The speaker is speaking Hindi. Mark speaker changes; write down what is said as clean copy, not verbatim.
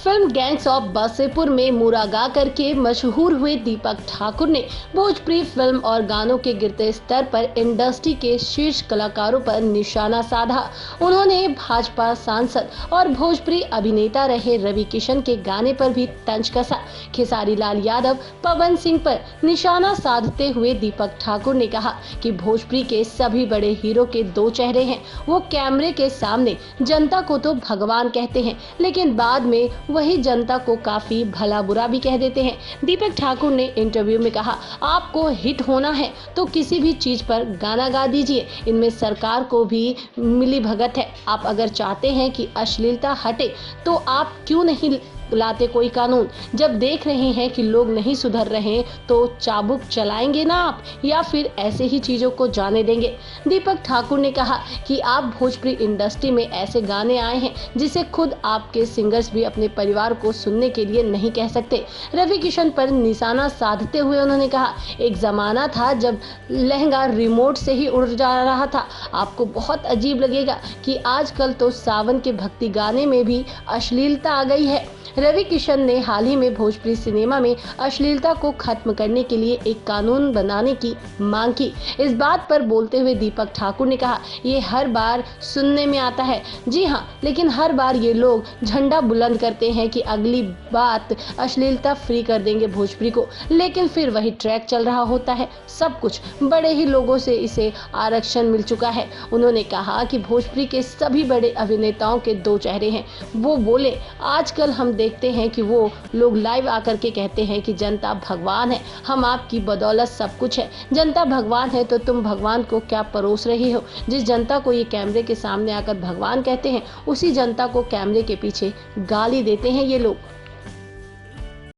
Speaker 1: फिल्म गैंग्स ऑफ वासेपुर में मुरागा करके मशहूर हुए दीपक ठाकुर ने भोजपुरी फिल्म और गानों के गिरते स्तर पर इंडस्ट्री के शीर्ष कलाकारों पर निशाना साधा। उन्होंने भाजपा सांसद और भोजपुरी अभिनेता रहे रवि किशन के गाने पर भी तंज कसा। खेसारी लाल यादव, पवन सिंह पर निशाना साधते हुए दीपक ठाकुर ने कहा कि भोजपुरी के सभी बड़े हीरो के दो चेहरे हैं। वो कैमरे के सामने जनता को तो भगवान कहते हैं, लेकिन बाद में वही जनता को काफी भला बुरा भी कह देते हैं। दीपक ठाकुर ने इंटरव्यू में कहा, आपको हिट होना है तो किसी भी चीज पर गाना गा दीजिए, इनमें सरकार को भी मिली भगत है। आप अगर चाहते हैं कि अश्लीलता हटे तो आप क्यों नहीं लाते कोई कानून। जब देख रहे हैं कि लोग नहीं सुधर रहे तो चाबुक चलाएंगे ना आप, या फिर ऐसे ही चीजों को जाने देंगे। दीपक ठाकुर ने कहा कि आप भोजपुरी इंडस्ट्री में ऐसे गाने आए हैं जिसे खुद आपके सिंगर्स भी अपने परिवार को सुनने के लिए नहीं कह सकते। रवि किशन पर निशाना साधते हुए उन्होंने कहा, एक जमाना था जब लहंगा रिमोट से ही उड़ जा रहा था। आपको बहुत अजीब लगेगा कि आजकल तो सावन के भक्ति गाने में भी अश्लीलता आ गई है। रवि किशन ने हाल ही में भोजपुरी सिनेमा में अश्लीलता को खत्म करने के लिए एक कानून बनाने की मांग की। इस बात पर बोलते हुए दीपक ठाकुर ने कहा, ये हर बार सुनने में आता है। जी हाँ, लेकिन हर बार ये लोग झंडा बुलंद करते हैं कि अगली बात अश्लीलता फ्री कर देंगे भोजपुरी को, लेकिन फिर वही ट्रैक चल रहा होता है। सब कुछ बड़े ही लोगों से इसे आरक्षण मिल चुका है। उन्होंने कहा कि भोजपुरी के सभी बड़े अभिनेताओं के दो चेहरे हैं। वो बोले, आजकल हम देखते हैं कि वो लोग लाइव आकर के कहते हैं कि जनता भगवान है, हम आपकी बदौलत सब कुछ है। जनता भगवान है तो तुम भगवान को क्या परोस रही हो। जिस जनता को ये कैमरे के सामने आकर भगवान कहते हैं, उसी जनता को कैमरे के पीछे गाली देते हैं ये लोग।